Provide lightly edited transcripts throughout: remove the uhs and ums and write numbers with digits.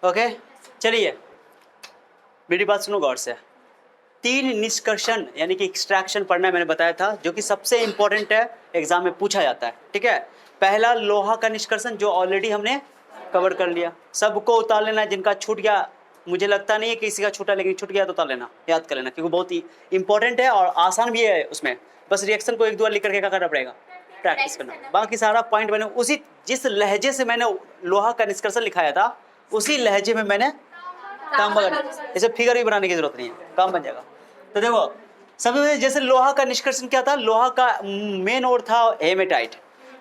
Okay, चलिए मेरी बात सुनो गौर से। 3 निष्कर्षण यानी कि एक्सट्रैक्शन पढ़ना मैंने बताया था, जो कि सबसे इंपॉर्टेंट है, एग्जाम में पूछा जाता है। ठीक है, पहला लोहा का निष्कर्षण जो ऑलरेडी हमने कवर कर लिया, सबको उतार लेना। जिनका छूट गया, मुझे लगता नहीं है किसी का छूटा, लेकिन छूट गया तो उतार लेना, याद कर लेना, क्योंकि बहुत ही इंपॉर्टेंट है और आसान भी है। उसमें बस रिएक्शन को 1-2 बार लिख करके क्या करना पड़ेगा, प्रैक्टिस करना। बाकी सारा पॉइंट मैंने उसी जिस लहजे से मैंने लोहा का निष्कर्षण लिखाया था, उसी लहजे में मैंने काम बना। इसे फिगर भी बनाने की जरूरत नहीं है, काम बन जाएगा। तो देखो, सबसे पहले जैसे लोहा का निष्कर्षण क्या था, लोहा का मेन ओर था हेमेटाइट।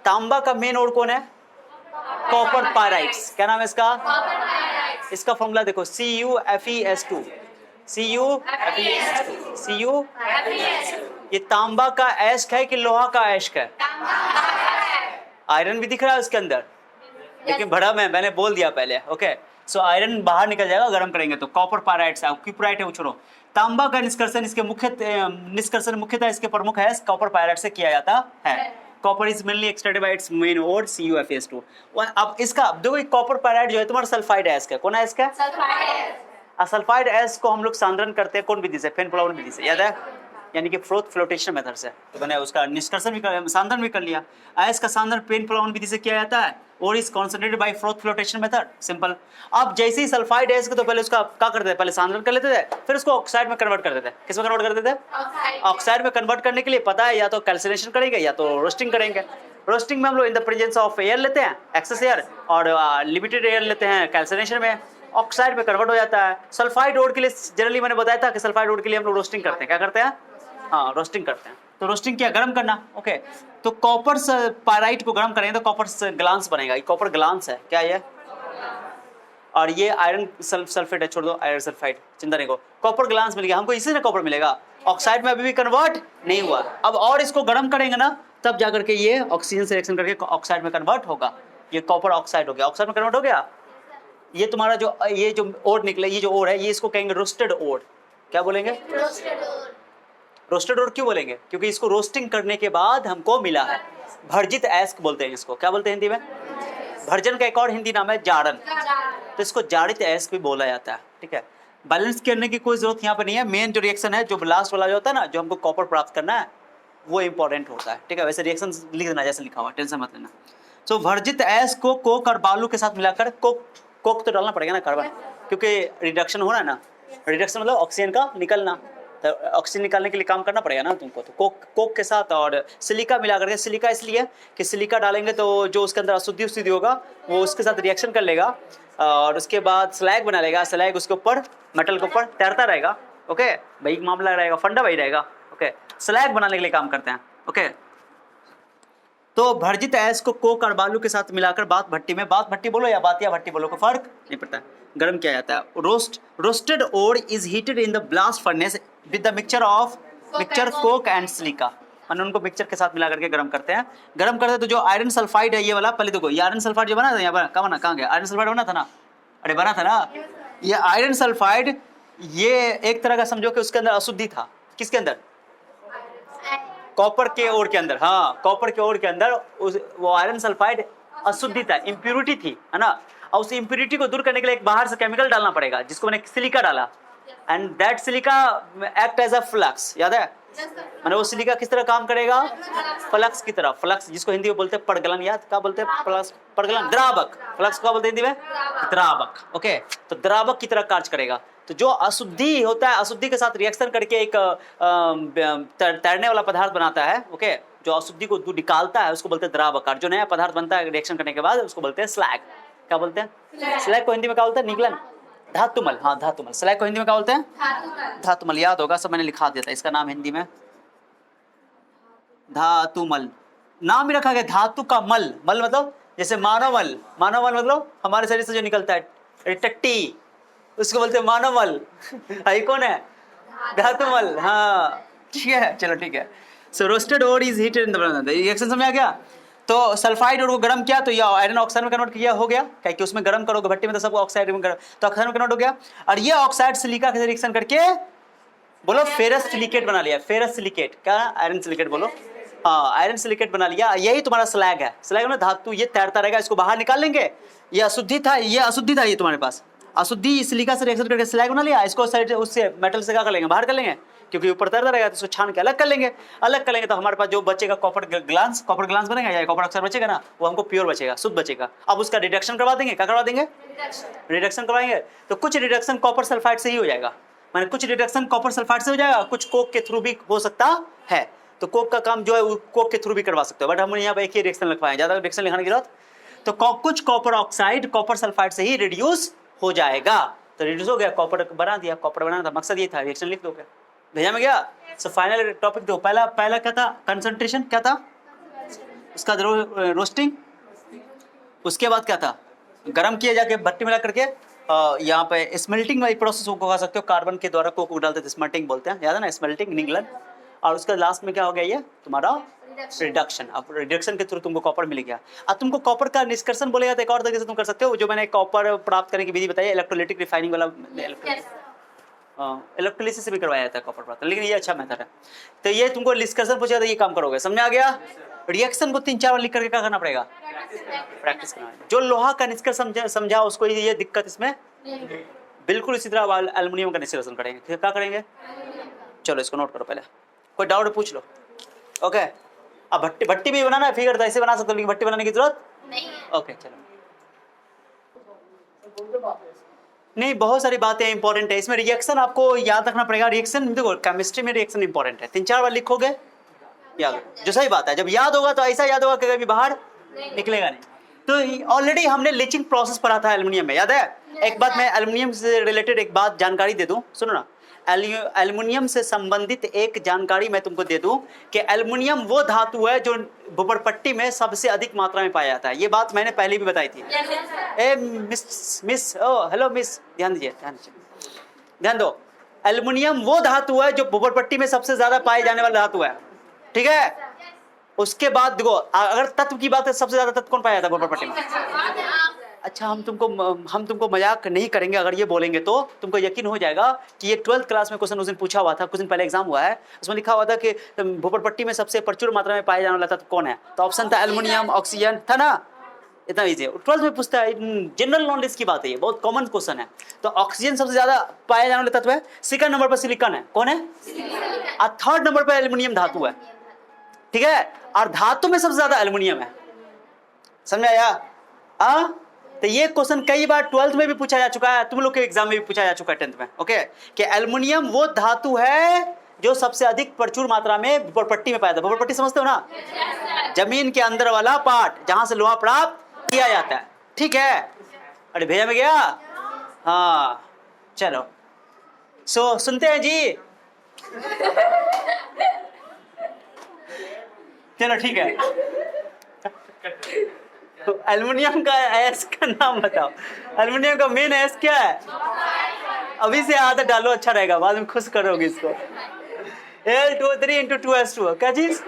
तांबा का मेन ओर कौन है, कॉपर पायराइट्स। क्या नाम है इसका, इसका फॉर्मूला देखो, CuFeS2, Cu ये तांबा का एस्क है कि लोहा का एस्क है? आयरन भी दिख रहा है उसके अंदर, लेकिन भरा मैंने बोल दिया पहले। ओके, सो आयरन बाहर निकल जाएगा गर्म करेंगे तो। कॉपर पायराइट्स है, क्यूपराइट है वो छोड़ो। तांबा का निष्कर्षण, इसके निष्कर्षण मुख्यतः इसके प्रमुख है कॉपर पायराइट से किया जाता है। Copper is mainly extracted by its main ore CuFeS2। अब इसका देखो, कॉपर पायराइट जो है तुम्हारा सल्फाइड एस्क है। कौन है इसका, सल्फाइड एस्क को हम लोग सांद्रण करते हैं कौन विधि से, फेन प्लावन विधि से, याद है, यानी कि फ्लोटेशन मेथड से। तो मैंने उसका निष्कर्षण भी कर, सांद्रण भी कर लिया। एस्क का सांद्रण पेन प्लावन विधि से किया जाता है और is concentrated by froth flotation method, simple. अब जैसे ही सल्फाइड एस्क, तो पहले उसका क्या करते थे, पहले सांद्रण कर लेते थे, फिर उसको ऑक्साइड में कन्वर्ट कर देते थे। किस में कन्वर्ट कर देते थे, ऑक्साइड में कन्वर्ट करने के लिए पता है, या तो कैल्सिनेशन करेंगे या तो रोस्टिंग करेंगे। रोस्टिंग में हम लोग in the presence of air लेते हैं, एक्सेस एयर, और लिमिटेड एयर लेते हैं कैल्सिनेशन में, ऑक्साइड में कन्वर्ट हो जाता है। सल्फाइड ओर के लिए जनरली मैंने बताया था कि सल्फाइड ओर के लिए हम लोग रोस्टिंग करते हैं। क्या करते हैं, हाँ, रोस्टिंग करते हैं। तो रोस्टिंग क्या, गर्म करना। ओके, तो कॉपर पायराइट को गर्म करेंगे तो कॉपर ग्लांस बनेगा। ये कॉपर ग्लांस है, क्या ये, और ये आयरन सल्फेट है, छोड़ दो आयरन सल्फाइड, चिंता नहीं को। कॉपर ग्लांस मिल गया हमको, इसी से कॉपर मिलेगा। ऑक्साइड में अभी भी कन्वर्ट नहीं हुआ। अब और इसको गर्म करेंगे ना, तब जाकर के ये ऑक्सीजन से रिएक्शन करके ऑक्साइड में कन्वर्ट होगा। ये कॉपर ऑक्साइड हो गया, ऑक्साइड में कन्वर्ट हो गया। ये तुम्हारा जो ये जो ओर निकले, ये जो ओर है, ये इसको कहेंगे रोस्टेड ओर। क्या बोलेंगे, रोस्टेड ओर। क्यों बोलेंगे, क्योंकि इसको रोस्टिंग करने के बाद हमको मिला है। भर्जित एस्क बोलते हैं इसको। क्या बोलते हैं हिंदी में, भर्जन का एक और हिंदी नाम है जारन, तो इसको जारित एस्क भी बोला जाता है। ठीक है, बैलेंस करने की कोई जरूरत यहाँ पर नहीं है। मेन जो रिएक्शन है, जो लास्ट वाला जो होता है ना, जो हमको कॉपर प्राप्त करना है, वो इंपॉर्टेंट होता है। ठीक है, वैसे रिएक्शन लिख देना जैसे लिखा हुआ, टेंशन मत लेना। सो भर्जित एस्क को कोक और बालू के साथ मिलाकर, कोक तो डालना पड़ेगा ना, कार्बन, क्योंकि रिडक्शन हो रहा है ना। रिडक्शन मतलब ऑक्सीजन का निकलना, तो ऑक्सीजन निकालने के लिए काम करना पड़ेगा ना तुमको। तो कोक के साथ और सिलिका मिला करके, सिलिका इसलिए कि सिलिका डालेंगे तो जो उसके अंदर अशुद्धि होगा वो उसके साथ रिएक्शन कर लेगा, और उसके बाद स्लैग बना लेगा। स्लैग उसके ऊपर, मेटल के ऊपर तैरता रहेगा। ओके, वही मामला रहेगा, फंडा वही रहेगा। ओके, स्लैग बनाने के लिए काम करते हैं। ओके, तो भर्जित एस्क को कोक और बालू के साथ मिलाकर बात भट्टी में, बात भट्टी बोलो या बातिया भट्टी बोलो, को फर्क नहीं पड़ता है, गर्म किया जाता है। Roasted ore is heated in the blast furnace with the mixture coke and silica. उनको मिक्सचर के साथ मिला करके गर्म करते हैं। गर्म करते हैं तो जो आयरन सल्फाइड है, ये वाला, पहले देखो, ये आयरन सल्फाइड जो बना था, यहाँ पर कहाँ बना, कहाँ गया, आयरन सल्फाइड बना था ना, अरे बना था ना। ये आयरन सल्फाइड, ये एक तरह का समझो कि उसके अंदर अशुद्धि था। किसके अंदर, कॉपर के ओर के अंदर। हाँ, कॉपर के ओर के अंदर वो आयरन सल्फाइड अशुद्धि था, इम्प्यूरिटी थी, है ना। और उस इम्प्यूरिटी को दूर करने के लिए एक बाहर से केमिकल डालना पड़ेगा, जिसको मैंने सिलिका डाला, and that silica act as a flux. याद है, मैंने वो सिलिका किस तरह काम करेगा, फ्लक्स की तरह। फ्लक्स जिसको हिंदी में बोलते हैं पड़गलन, याद क्या बोलते हैं, फ्लक्स, पड़गलन, द्रावक। फ्लक्स क्या बोलते हैं हिंदी में, द्रावक। ओके, तो द्रावक की तरह कार्य करेगा। तो जो अशुद्धि होता है, अशुद्धि के साथ रिएक्शन करके एक तैरने वाला पदार्थ बनाता है। ओके, जो अशुद्धि को निकालता है उसको बोलते हैं द्रावक, और जो नया पदार्थ बनता है रिएक्शन करने के बाद उसको बोलते हैं स्लैग। क्या बोलते हैं, स्लैग को हिंदी में क्या बोलते हैं, निगलन, धातुमल। हाँ, धातुमल। स्लैग को हिंदी में क्या बोलते हैं, धातुमल। याद होगा, सब मैंने लिखा दिया था इसका नाम हिंदी में, धातुमल। नाम ही रखा गया धातु का मल। मल मतलब जैसे मानवमल, मानवमल मतलब हमारे शरीर से जो निकलता है टट्टी, उसको बोलते हैं मानवमल। आई कौन है, धातुमल। हाँ, ठीक है, चलो ठीक है। So roasted ore is heated in the reaction, समझ आ गया। तो सल्फाइड ओर को गर्म किया तो ये आयरन ऑक्साइड में कन्वर्ट किया, हो गया। क्या कि उसमें गर्म करोगे भट्टी में तो सब ऑक्साइड में गर्म, तो ऑक्साइड में कन्वर्ट हो गया। और ये ऑक्साइड सिलिका के रिएक्शन करके बोलो फेरस सिलिकेट बना लिया। फेरस सिलिकेट, क्या, आयरन सिलिकेट बोलो। हाँ, आयरन सिलिकेट बना लिया। यही तुम्हारा स्लैग है। स्लैग ना धातु, ये तैरता रहेगा, इसको बाहर निकाल लेंगे। ये अशुद्धि था, ये तुम्हारे पास अशुद्धि सिलिका से रिएक्शन करके स्लैग बना लिया, इसको साइड उससे मेटल से क्या कर लेंगे, बाहर कर लेंगे, क्योंकि ऊपर तैरता रहेगा तो इसको छान के अलग कर लेंगे। अलग करेंगे तो हमारे पास जो बचेगा कॉपर ग्लास बनेगा या कॉपर ऑक्साइड बचेगा ना, वो हमको प्योर बचेगा, शुद्ध बचेगा। अब उसका रिडक्शन करवा देंगे, क्या करवा देंगे, रिडक्शन करवाएंगे। तो कुछ रिडक्शन कॉपर सल्फाइड से ही हो जाएगा, माने कुछ रिडक्शन कॉपर सल्फाइड से हो जाएगा, कुछ कोक के थ्रू भी हो सकता है। तो कोक का काम जो है वो कोक के थ्रू भी करवा सकते हो, बट हम यहाँ पे एक ही रिएक्शन लिखवाएं, ज्यादा रिएक्शन लिखाने की जरूरत। तो कुछ कॉपर ऑक्साइड कॉपर सल्फाइड से ही रिड्यूस हो जाएगा। तो रिड्यूस हो गया, कॉपर बना दिया, कॉपर बनाना था मकसद ये था, रिएक्शन लिख दोगे, भेजा में गया। सो फाइनल टॉपिक दो, पहला क्या था, कंसंट्रेशन क्या था, उसका रोस्टिंग, उसके बाद क्या था, गर्म किया जाके भट्टी में ला करके यहाँ पे स्मेल्टिंग वाली प्रोसेस को कह सकते हो, कार्बन के द्वारा कोक डालते थे, स्मेल्टिंग बोलते हैं, याद है ना, स्मेल्टिंग इन इंग्लैंड। और उसका लास्ट में क्या हो गया, ये तुम्हारा रिडक्शन। अब रिडक्शन के थ्रू तुमको कॉपर मिल गया। अब तुमको कॉपर का निष्कर्षण बोलेगा तो एक और तरीके से तुम कर सकते हो, जो मैंने कॉपर प्राप्त करने की विधि बताई, इलेक्ट्रोलिटिक रिफाइनिंग वाला, इलेक्ट्रोलिसिस से भी करवाया जाता है कॉपर प्राप्त, लेकिन ये अच्छा मेथड है। तो ये तुमको निष्कर्षण पूछा तो ये काम करोगे, समझ आ गया। रिएक्शन को 3-4 बार लिख करके क्या करना पड़ेगा, प्रैक्टिस करना है। जो लोहा का निष्कर्षण समझा उसको ये दिक्कत इसमें बिल्कुल इसी तरह एल्युमिनियम का निष्कर्षण करेंगे। फिर क्या करेंगे, चलो इसको नोट करो, पहले कोई डाउट पूछ लो। ओके, अब भट्टी भी बनाना है, फिगर तो ऐसे बना सकते हो, लेकिन भट्टी बनाने की जरूरत नहीं। ओके चलो, नहीं बहुत सारी बातें इंपॉर्टेंट है इसमें, रिएक्शन आपको याद रखना पड़ेगा। रिएक्शन देखो, केमिस्ट्री में रिएक्शन इंपॉर्टेंट है, 3-4 बार लिखोगे याद, जो सही बात है। जब याद होगा तो ऐसा याद होगा कि कभी बाहर निकलेगा नहीं। तो ऑलरेडी हमने लीचिंग प्रोसेस पढ़ा था एल्युमिनियम में, याद है। एक बात मैं एल्युमिनियम से रिलेटेड एक बात जानकारी दे दूं, सुनो ना, एल्युमिनियम से संबंधित एक जानकारी मैं तुमको दे दूं कि एल्युमिनियम वो धातु है जो भूपटपट्टी में सबसे अधिक मात्रा में पाया जाता है। ये बात मैंने पहले भी बताई थी। ए मिस ओ हेलो मिस, ध्यान दीजिए, ध्यान दो। एल्युमिनियम वो धातु है जो भूपटपट्टी में सबसे ज्यादा पाए जाने वाला धातु है, ठीक है। उसके बाद देखो, अगर तत्व की बात है, सबसे ज्यादा तत्व कौन पाया जाता है भूपटपट्टी में। अच्छा, हम तुमको मजाक नहीं करेंगे, अगर ये बोलेंगे तो तुमको यकीन हो जाएगा कि ये 12th क्लास में क्वेश्चन उस दिन पूछा हुआ था, कुछ दिन पहले एग्जाम हुआ है, उसमें लिखा हुआ था कि भूपटपट्टी में सबसे प्रचुर मात्रा में पाया जाने वाला तत्व कौन है। तो ऑप्शन था एल्युमिनियम, ऑक्सीजन, था ना। इतना ईजी है, 12th में पूछता है, जनरल नॉलेज की बात है, ये बहुत कॉमन क्वेश्चन है। तो ऑक्सीजन सबसे ज्यादा पाया जाने वाला तत्व है, सेकंड नंबर पर सिलिकॉन है, कौन है, और थर्ड नंबर पर एल्युमिनियम धातु है, ठीक है। और धातु में सबसे ज्यादा एल्युमिनियम है, समझ आया। तो ये क्वेश्चन कई बार 12th में भी पूछा जा चुका है, तुम लोग के एग्जाम में भी पूछा जा चुका है 10th में, ओके। कि एल्युमिनियम वो धातु है जो सबसे अधिक प्रचुर मात्रा में भूपटपट्टी में पाया जाता है। भूपटपट्टी समझते हो ना, जमीन के अंदर वाला पार्ट जहां से लोहा प्राप्त किया जाता है, ठीक है। अरे भेजा में गया, हाँ चलो, सुनते हैं जी, चलो ठीक है। तो एल्युमिनियम का एस का नाम बताओ, एल्युमिनियम का मेन एस क्या है, अभी से आदत डालो, अच्छा रहेगा, बाद में खुश करोगे इसको। Al2O3 × 2s2, क्या चीज,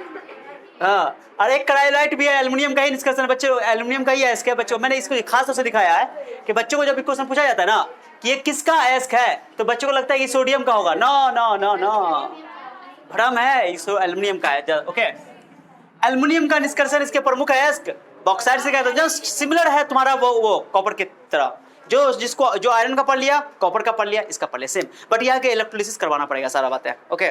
हाँ। और एक क्रायोलाइट भी है, एल्युमिनियम का ही निष्कर्षण, बच्चों एल्युमिनियम का ही एस्क है। बच्चों मैंने इसको खास तौर से दिखाया है कि बच्चों को जब क्वेश्चन पूछा जाता है ना कि ये किसका एस्क है, तो बच्चों को लगता है कि सोडियम का होगा, नो नो नो नो, भ्रम है, इसको एल्युमिनियम का है, ओके। एल्युमिनियम का निष्कर्षण, इसके प्रमुख एस्क बॉक्साइड से कहते हैं, जस्ट सिमिलर है तुम्हारा वो कॉपर की तरह, जो आयरन का पढ़ लिया, कॉपर का पढ़ लिया, इसका पढ़ लिया, सेम, बट यहाँ के इलेक्ट्रोलिसिस करवाना पड़ेगा, सारा बात है, ओके।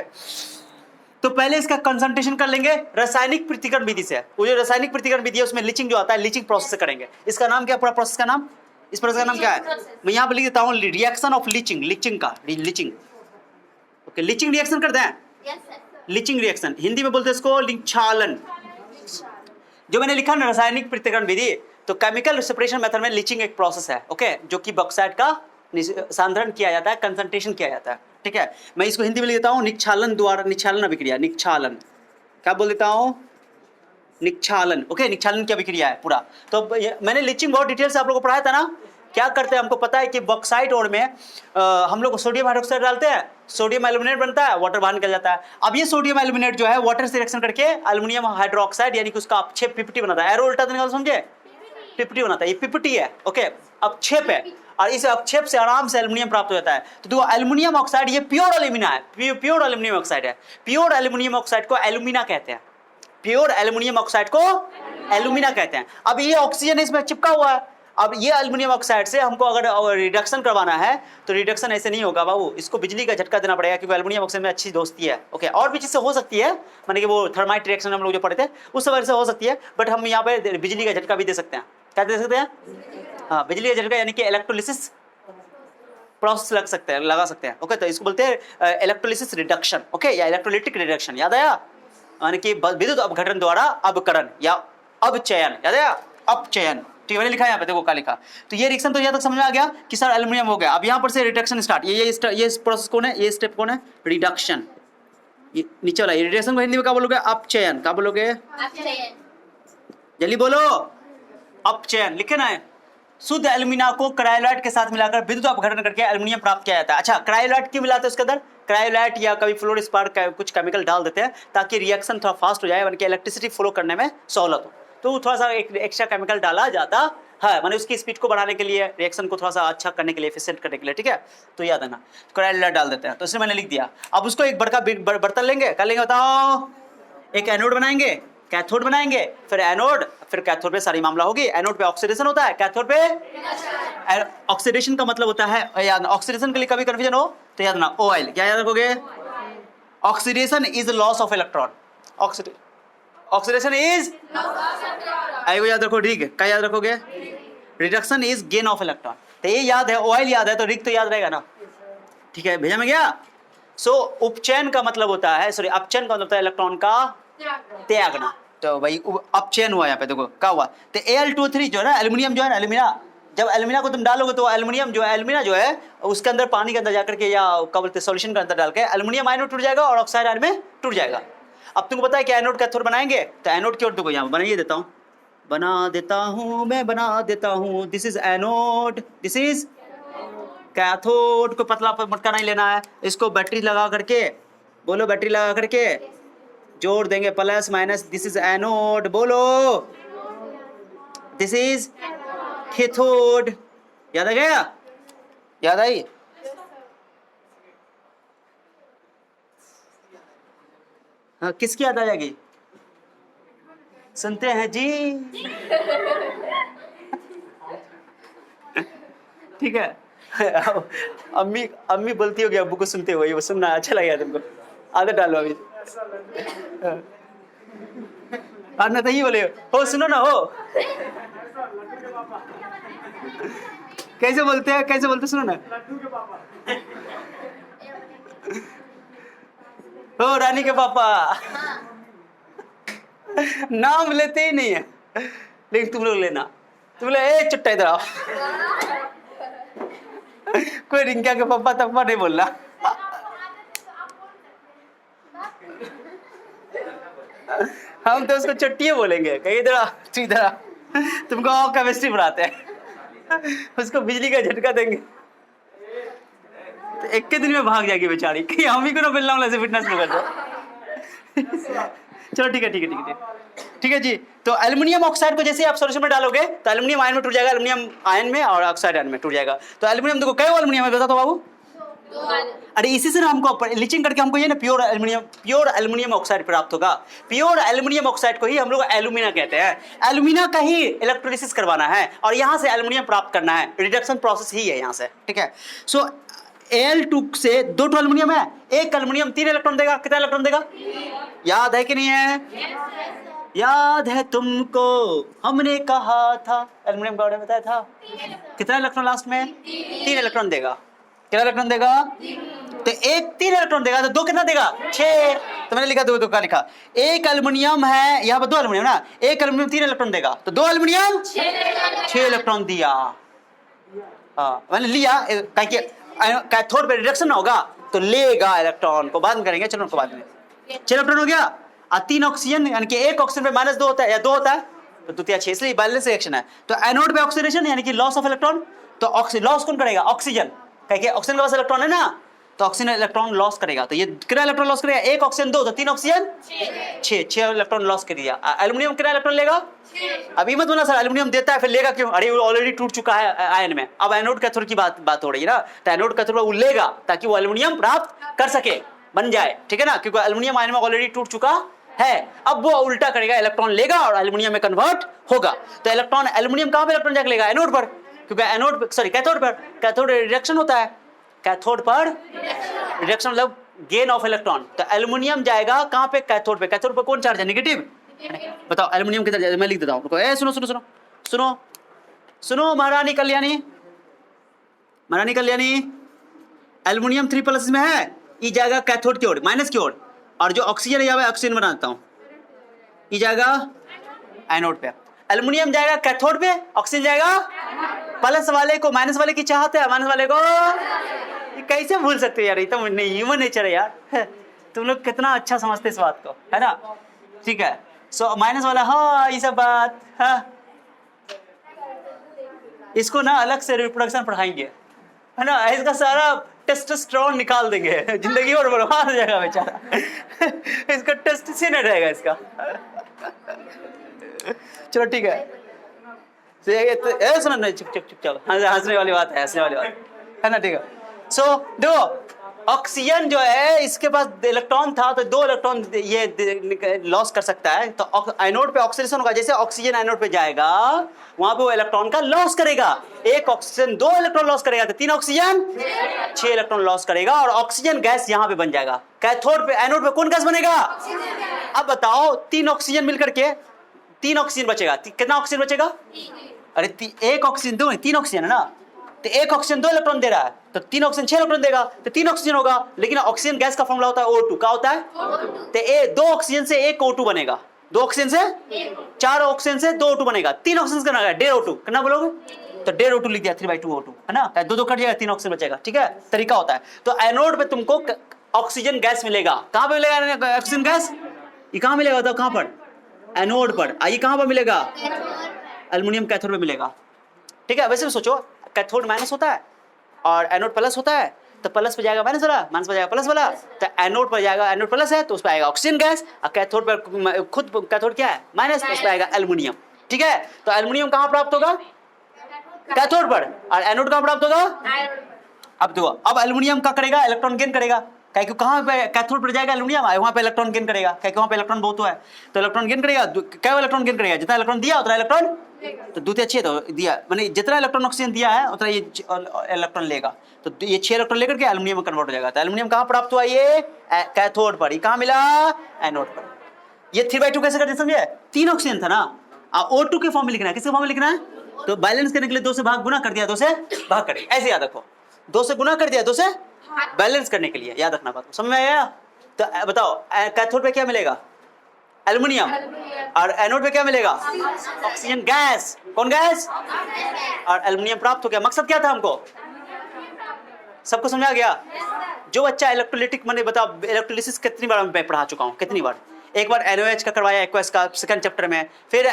तो पहले इसका कंसंट्रेशन कर लेंगे रासायनिक पृथक्करण विधि से। वो जो रासायनिक पृथक्करण विधि है उसमें लीचिंग जो आता है, लीचिंग प्रोसेस से करेंगे। इसका नाम क्या, पूरा प्रोसेस का नाम, इस प्रोसेस का नाम क्या है, मैं यहाँ पे लिख देता हूँ, reaction of leaching, leaching, okay. Leaching reaction करते हैं, लीचिंग रिएक्शन हिंदी में बोलते हैं इसको लिंक्षालन। जो मैंने लिखा ना रासायनिक पृथक्करण विधि, तो केमिकल सेपरेशन मेथड में लीचिंग एक प्रोसेस है, ओके, जो कि बॉक्साइड का सांद्रण किया जाता है, कंसंट्रेशन किया जाता है, ठीक है। मैं इसको हिंदी में लिख देता हूँ निक्षालन द्वारा, निक्षालन अभिक्रिया, निक्षालन, क्या बोल देता हूँ, निक्षालन, ओके। निक्षालन की अभिक्रिया है पूरा। तो मैंने लीचिंग बहुत डिटेल से आप लोगों को पढ़ाया था ना। क्या करते हैं, हमको पता है कि बॉक्साइट ओर में हम लोग सोडियम हाइड्रोक्साइड डालते हैं, सोडियम एल्यूमिनेट बनता है, वाटर बाहर निकल जाता है। अब ये सोडियम एल्यूमिनेट जो है वाटर से रिएक्शन करके एल्युमिनियम हाइड्रोक्साइड यानी कि उसका अपक्षेप पीपीटी बनाता है। एरो उल्टा देने का समझे, पीपीटी बनाता है, ये पीपीटी है, ओके, अपक्षेप है, और इस अपक्षेप से आराम से एल्युमिनियम प्राप्त हो जाता है। तो देखो एल्युमिनियम ऑक्साइड ये प्योर एल्यूमिना है, प्योर एल्युमिनियम ऑक्साइड है। प्योर एल्युमिनियम ऑक्साइड को एल्यूमिना कहते हैं, प्योर एल्युमिनियम ऑक्साइड को एल्यूमिना कहते हैं। अब ये ऑक्सीजन इसमें चिपका हुआ है, अब ये एल्युमिनियम ऑक्साइड से हमको अगर रिडक्शन करवाना है तो रिडक्शन ऐसे नहीं होगा बाबू, इसको बिजली का झटका देना पड़ेगा, क्योंकि एल्युमिनियम ऑक्साइड में अच्छी दोस्ती है। ओके, और भी चीज़ से हो सकती है, माने कि वो थर्माइट रिएक्शन हम लोग जो पढ़े थे उस वजह से हो सकती है, बट हम यहाँ पे बिजली का झटका भी दे सकते हैं। क्या दे सकते हैं? हाँ, बिजली का झटका, यानी कि इलेक्ट्रोलिसिस प्रोसेस लगा सकते हैं। ओके, तो इसको बोलते हैं इलेक्ट्रोलिसिस रिडक्शन, ओके, या इलेक्ट्रोलिटिक रिडक्शन। याद आया? यानी कि विद्युत अपघटन द्वारा अवकरण या अवचयन। याद आया? अपचयन। ठीक है, मैंने लिखा है यहाँ पे, देखो क्या लिखा। तो ये रिएक्शन तो यहाँ तक समझ में आ गया कि सर एल्युमिनियम हो गया। अब यहाँ पर से रिडक्शन स्टार्ट। ये प्रोसेस कौन है? ये स्टेप कौन है? रिडक्शन। ये नीचे वाला रिडक्शन को हिंदी में क्या बोलोगे? अपचयन। क्या बोलोगे? जल्दी बोलो। अपचयन। लिखे ना है। शुद्ध एल्यूमिना को क्रायोलाइट के साथ मिलाकर विद्युत अपघटन करके एल्युमिनियम प्राप्त किया जाता है। अच्छा, क्रायोलाइट क्यों मिलाते हैं उसके अंदर? क्रायोलाइट या कभी फ्लोरोस्पार्क कुछ केमिकल डाल देते हैं ताकि रिएक्शन थोड़ा फास्ट हो जाए, यानी कि इलेक्ट्रिसिटी फ्लो करने में सहूलत हो। तो थोड़ा सा एक एक्स्ट्रा केमिकल डाला जाता है, माने उसकी स्पीड को बढ़ाने के लिए, रिएक्शन को थोड़ा सा अच्छा करने के लिए, एफिशिएंट करने के लिए। ठीक है, तो याद रखना क्रायोलाइट डाल देते हैं। तो इसमें मैंने लिख दिया। अब उसको एक बड़का बर्तन लेंगे, क्या लेंगे बताओ? एक एनोड बनाएंगे, कैथोड बनाएंगे, फिर एनोड, फिर कैथोड पे सारी मामला होगी। एनोड पे ऑक्सीडेशन होता है, कैथोड पे ऑक्सीडेशन का मतलब होता है, याद ऑक्सीडेशन के लिए कभी कंफ्यूजन हो तो याद ना ओआईल। क्या याद रखोगे? Oxidation is loss of electron. Oxidation is आएगा, याद रखो। रिग क्या याद रखोगे? Reduction is gain of electron. तो ये याद है, ओआईल याद है, तो रिग तो याद रहेगा ना। ठीक है, भेजा में गया। सो उपचयन का मतलब होता है, सॉरी अपचयन का मतलब होता है इलेक्ट्रॉन का त्यागना। तो भाई अपचयन हुआ यहाँ पे, देखो क्या हुआ। तो Al2O3 जो है ना, एल्युमिनियम जो है ना, एल्युमिना, जब एल्युमिना को तुम डालोगे तो एल्युमिनियम जो है, एल्युमिना जो है उसके अंदर पानी के अंदर जाकर के, या क्या बोलते हैं, सॉल्यूशन के अंदर डाल के एल्युमिनियम आयन में टूट जाएगा और ऑक्साइड आयन में टूट जाएगा। अब तुमको पता है कि एनोड कैथोड बनाएंगे, तो एनोड की ओर देखो, यहाँ बनाइए देता हूँ, बना देता हूँ। This is anode, this is cathode. को पतला मटका नहीं लेना है, इसको बैटरी लगा करके, बोलो बैटरी लगा करके जोड़ देंगे, plus minus. This is anode, बोलो। This is cathode. याद आ गया? याद आई? हाँ, किसकी याद आ जाएगी? सुनते हैं जी। ठीक है। अम्मी बोलती होगी अब्बू को सुनते हुए, वो सुनना अच्छा लगेगा तुमको, आदत डालो अभी। ना तो ही बोले हो, सुनो ना हो। कैसे बोलते सुनो ना। हो रानी के पापा। नाम लेते ही नहीं है, लेकिन तुम लोग लेना। तुम लोग ए चुट्टा इधर आओ। कोई रिंकिया के पापा तप्पा नहीं बोलना। हम तो उसको चट्टी बोलेंगे, कहीं इधर तुमको और केमिस्ट्री पढ़ाते हैं, उसको बिजली का झटका देंगे तो एक के दिन में भाग जाएगी बेचारी, कहीं हम ही को ना मिलना वाला से फिटनेस में कर। चलो ठीक है जी। तो एल्युमिनियम ऑक्साइड को जैसे आप सॉल्यूशन में डालोगे तो एल्युमिनियम आयन में टूट जाएगा, एल्युमिनियम आयन में, और ऑक्साइड आयन में टूट जाएगा। तो एल्युमिनियम देखो कई एल्युमिनियम है, बता दो बाबू। अरे इसी से ना हमको लीचिंग करके हमको ये ना प्योर एल्युमिनियम ऑक्साइड प्राप्त होगा। प्योर एल्युमिनियम ऑक्साइड को ही हम लोग एल्युमिना कहते हैं। एल्युमिना का ही इलेक्ट्रोलिसिस करवाना है और यहाँ से एल्युमिनियम प्राप्त करना है। रिडक्शन प्रोसेस ही है यहाँ से। ठीक है, सो Al2 से 2 एल्युमिनियम है, एक एल्युमिनियम 3 इलेक्ट्रॉन देगा। कितना इलेक्ट्रॉन देगा? याद है कि नहीं है? याद है तुमको, हमने कहा था, एल्युमिनियम का बताया था। कितना इलेक्ट्रॉन लास्ट में? 3 इलेक्ट्रॉन देगा। कितना इलेक्ट्रॉन देगा? तो एक 3 इलेक्ट्रॉन देगा, तो 2 कितना देगा? 6। तो मैंने लिखा 2 का लिखा। एक एल्युमिनियम है, यहाँ पर 2 एल्युमिनियम ना, एक एल्युमिनियम 3 इलेक्ट्रॉन देगा, तो 2 एल्युमिनियम 6 इलेक्ट्रॉन दिया। हाँ, मैंने लिया, कैथोड पे रिडक्शन होगा तो लेगा इलेक्ट्रॉन को, बाद में करेंगे, चलो उनको बाद में। 6 इलेक्ट्रॉन हो गया और 3 ऑक्सीजन, यानी कि एक ऑक्सीजन पे -2 होता है या 2 होता है, तो द्वितीय 6, इसलिए बैलेंस रिएक्शन है। तो एनोड पे ऑक्सीडेशन यानी कि लॉस ऑफ इलेक्ट्रॉन, तो लॉस कौन करेगा? ऑक्सीजन, क्योंकि ऑक्सीजन के पास इलेक्ट्रॉन है ना, तो ऑक्सीजन इलेक्ट्रॉन लॉस करेगा। तो ये कितना इलेक्ट्रॉन लॉस करेगा? एक ऑक्सीजन 2, तो 3 ऑक्सीजन 6 इलेक्ट्रॉन लॉस कर दिया। एल्युमिनियम कितना इलेक्ट्रॉन लेगा? अभी मत बोलना सर एल्युमिनियम देता है फिर लेगा क्यों? अरे वो ऑलरेडी टूट चुका है आयन में। अब एनोड कैथोड की बात हो रही है ना, तो एनोड कैथोड वो लेगा ताकि वो एल्युमिनियम प्राप्त कर सके, बन जाए। ठीक है ना, क्योंकि एल्युमिनियम आयन में ऑलरेडी टूट चुका है। अब वो उल्टा करेगा, इलेक्ट्रॉन लेगा और एल्युमिनियम में कन्वर्ट होगा। तो इलेक्ट्रॉन एल्युमिनियम कहां पे इलेक्ट्रॉन जाके लेगा? एनोड पर, क्योंकि एनोड सॉरी कैथोड पर, कैथोड रिडक्शन होता है, कैथोड पर रिडक्शन मतलब गेन ऑफ इलेक्ट्रॉन। तो एल्युमिनियम जाएगा कहां पे? कैथोड पे। कैथोड पर कौन चार्ज है? नेगेटिव। बताओ एल्युमिनियम किधर जाएगा? मैं लिख देता हूं, सुनो सुनो सुनो सुनो सुनो महारानी कल्याणी, महारानी कल्याणी, एल्युमिनियम 3+ में है, ये जाएगा कैथोड की ओर, माइनस की ओर, और जो ऑक्सीजन है यहाँ ऑक्सीजन बना देता हूं, ये जाएगा एनोड पे। एल्युमिनियम जाएगा कैथोड पे, ऑक्सीजन जाएगा प्लस वाले को। माइनस वाले की चाहते हैं, माइनस वाले को ये कैसे भूल सकते हो यार? ये तो ह्यूमन नेचर है यार। तुम लोग कितना अच्छा समझते इस बात को, है ना? ठीक है, सो माइनस वाला, हाँ ये सब बात, हाँ इसको ना अलग से रिप्रोडक्शन पढ़ाएंगे, है ना? इसका सारा टेस्टोस्टेरोन निकाल देंगे, जिंदगी और बर्बाद हो जाएगा बेचारा। इसका टेस्ट से नहीं रहेगा इसका। चलो ठीक है, सुनो नहीं, चुप चुप चुप, चलो हंसने वाली बात है, हंसने वाली बात है ना? ठीक है, सो देखो ऑक्सीजन जो है इसके पास इलेक्ट्रॉन था, तो 2 इलेक्ट्रॉन ये लॉस कर सकता है। तो एनोड पे ऑक्सीडेशन होगा, जैसे ऑक्सीजन एनोड पे जाएगा वहां पे वो इलेक्ट्रॉन का लॉस करेगा। एक ऑक्सीजन 2 इलेक्ट्रॉन लॉस करेगा, तो 3 ऑक्सीजन 6 इलेक्ट्रॉन लॉस करेगा, और ऑक्सीजन गैस यहाँ पे बन जाएगा। कैथोड पे, एनोड पे कौन गैस बनेगा? अब बताओ 3 ऑक्सीजन मिलकर के 3 ऑक्सीजन बचेगा। कितना ऑक्सीजन बचेगा? अरे एक ऑक्सीजन 2, 3 ऑक्सीजन है ना, तो एक ऑक्सीजन 2 इलेक्ट्रॉन दे रहा है, तो 3 ऑक्सीजन 6 इलेक्ट्रॉन देगा, तो 3 ऑक्सीजन होगा। लेकिन ऑक्सीजन गैस का फॉर्मूला होता है O2, क्या होता है? तो 2 ऑक्सीजन से 1 O2 बनेगा, 2 ऑक्सीजन से 4 ऑक्सीजन से 2 O2 बनेगा, 3 ऑक्सीजन से बनेगा 1.5 O2, कितना बोलोगे? तो 1.5 O2 लिख दिया, 3/2 O2, है ना? 2 कट जाएगा, 3 ऑक्सीजन बचेगा। ठीक है, तरीका होता है। तो एनोड पे तुमको ऑक्सीजन गैस मिलेगा। कहां पे मिलेगा ऑक्सीजन गैस? ये कहां मिलेगा बताओ? कहां पर? एनोड पर। आइए कहां पर मिलेगा? एल्युमिनियम कैथोड पे मिलेगा। ठीक है, वैसे भी सोचो, कैथोड माइनस होता है और एनोड प्लस होता है, तो प्लस पे जाएगा माइनस वाला, माइनस पे जाएगा प्लस वाला, तो एनोड पर जाएगा, एनोड प्लस है तो उस पर आएगा ऑक्सीजन गैस, और कैथोड पर खुद कैथोड क्या है? माइनस, तो उस पर आएगा एल्युमिनियम। ठीक है, तो एल्युमिनियम कहां प्राप्त होगा? कैथोड पर। और एनोड कहां प्राप्त होगा? अब देखो, अब एल्युमिनियम क्या करेगा? इलेक्ट्रॉन गेन करेगा। क्योंकि कहां पे कैथोड पर जाएगा एल्युमिनियम, वहां पे इलेक्ट्रॉन गेन करेगा, क्योंकि वहां पे इलेक्ट्रॉन बहुत है, तो इलेक्ट्रॉन गेन करेगा। क्या इलेक्ट्रॉन गेन करेगा? जितना इलेक्ट्रॉन दिया उतना इलेक्ट्रॉन, तो द्वितीय 6 तो दिया, माने जितना इलेक्ट्रॉन ऑक्सीजन दिया है उतना ये इलेक्ट्रॉन लेगा, तो ये 6 इलेक्ट्रॉन लेकर के एल्युमिनियम में कन्वर्ट हो जाएगा। तो एल्युमिनियम कहां प्राप्त हुआ? ये कैथोड पर। ये कहां मिला? एनोड पर। ये 3/2 कैसे करते समझे? 3 ऑक्सीजन था ना, O2 के फॉर्म में लिखना है। किसके फॉर्म में लिखना है? तो बैलेंस करने के लिए 2 से भाग गुना कर दिया, 2 से भाग कर दिया, ऐसे याद रखो। 2 से गुना कर दिया, 2 से बैलेंस करने के लिए, याद रखना बात को, समझ में आया? तो बताओ कैथोड पे क्या मिलेगा? एल्युमिनियम, और एनोड पे क्या मिलेगा? Oxygen gas. कौन गैस? और एल्युमिनियम प्राप्त हो गया। मकसद क्या था हमको? सबको समझा गया? जो बच्चा इलेक्ट्रोलिटिक, मैंने बताओ इलेक्ट्रोलिसिस कितनी बार मैं पढ़ा चुका हूँ, कितनी बार? एक बार NaOH का करवाया, एक्वस का सेकंड चैप्टर में, फिर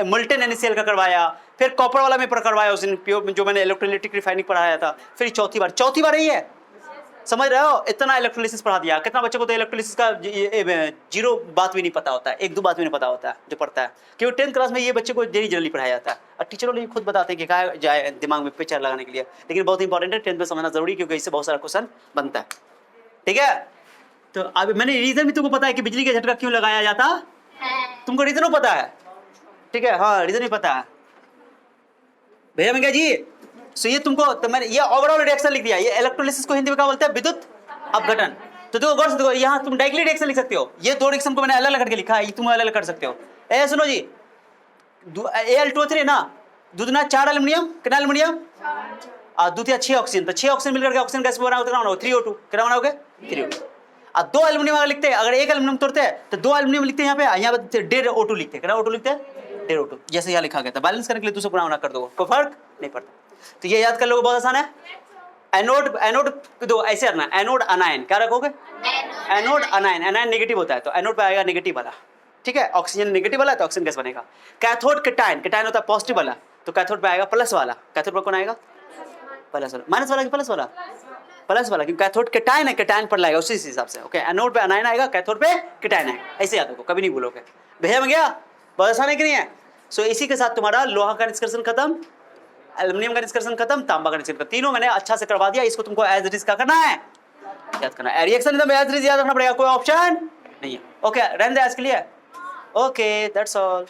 मोल्टेन NaCl का करवाया, फिर कॉपर वाला में करवाया उस दिन प्योर, जो मैंने इलेक्ट्रोलिटिक रिफाइनिंग पढ़ाया था, फिर चौथी बार ही है। समझ रहे हो? इतना इलेक्ट्रोलिसिस पढ़ा दिया। कितना बच्चों को तो इलेक्ट्रोलिसिस का 0 बात भी नहीं पता होता है, 1-2 बात भी नहीं पता होता है जो पढ़ता है, क्योंकि 10th क्लास में ये बच्चे को जनरली पढ़ाया जाता है, और टीचरों ने खुद बताते हैं कि क्या जाए दिमाग में पिक्चर लगाने के लिए, लेकिन बहुत इंपॉर्टेंट है, 10th में समझना जरूरी, क्योंकि इससे बहुत सारा क्वेश्चन बनता है। ठीक है, तो अब मैंने रीजन भी तुमको पता है कि बिजली का झटका क्यों लगाया जाता है? तुमको रीजन पता है? ठीक है, हाँ रीजन भी पता है भैया मैं जी। सो ये तुमको, तो मैंने ये ओवरऑल रिएक्शन लिख दिया। ये इलेक्ट्रोलिसिस को हिंदी में क्या बोलते हैं? विद्युत अपघटन। तो देखो गौर से देखो, यहाँ तुम डायरेक्टली रिएक्शन लिख सकते हो। ये 2 रिएक्शन को मैंने अलग अलग करके लिखा है, ये तुम अलग अलग कर सकते हो। ए सुनो जी, Al2O3 ना, दूसरा 4 एल्युमिनियम, कितना एल्युमिनियम? और दूसरा 6 ऑक्सीजन, तो 6 ऑक्सीजन मिलकर के ऑक्सीजन गैस बनाओगे, कितना बनाओगे? 3O2, कितना बनाओगे? 3O2। और 2 एल्युमिनियम अगर लिखते हैं, अगर 1 एल्युमिनियम तोड़ते हैं तो 2 एल्युमिनियम लिखते हैं यहाँ पे 1.5 O2 लिखते हैं, कितना O2 लिखते हैं? 1.5 O2, जैसे यहाँ लिखा गया था। बैलेंस करने के लिए दूसरा गुना कर दो, कोई फर्क नहीं पड़ता। तो ये याद कर लोगे, बहुत आसान है। एनोड दो ऐसे रखना, एनोड अनायन, क्या रखोगे? एनोड अनायन, अनायन नेगेटिव होता है, तो एनोड पे आएगा नेगेटिव वाला। ठीक है, ऑक्सीजन नेगेटिव वाला तो ऑक्सीजन गैस बनेगा। कैथोड कैटायन, कैटायन होता है पॉजिटिव वाला, तो कैथोड पे आएगा प्लस वाला। कैथोड पर कौन आएगा? प्लस वाला। माइनस वाला कि प्लस वाला? प्लस वाला, क्योंकि कैथोड कैटायन है, कैटायन पर लाएगा उसी हिसाब से। ओके, एनोड पे अनायन आएगा, कैथोड पे कैटायन आएगा, ऐसे याद रखो, कभी नहीं भूलोगे। भैया में गया? बहुत आसान है कि नहीं है? सो इसी के साथ तुम्हारा लोहा का डिस्कशन खत्म, एल्युमिनियम का डिस्कशन खत्म, तांबा का डिस्कशन खत्म, तीनों मैंने अच्छा से करवा दिया। इसको तुमको एज इट इज क्या करना है? याद करना है। रिएक्शन एकदम एज इट इज याद रखना पड़ेगा, कोई ऑप्शन नहीं है। ओके रहने दे आज के लिए। Okay that's all.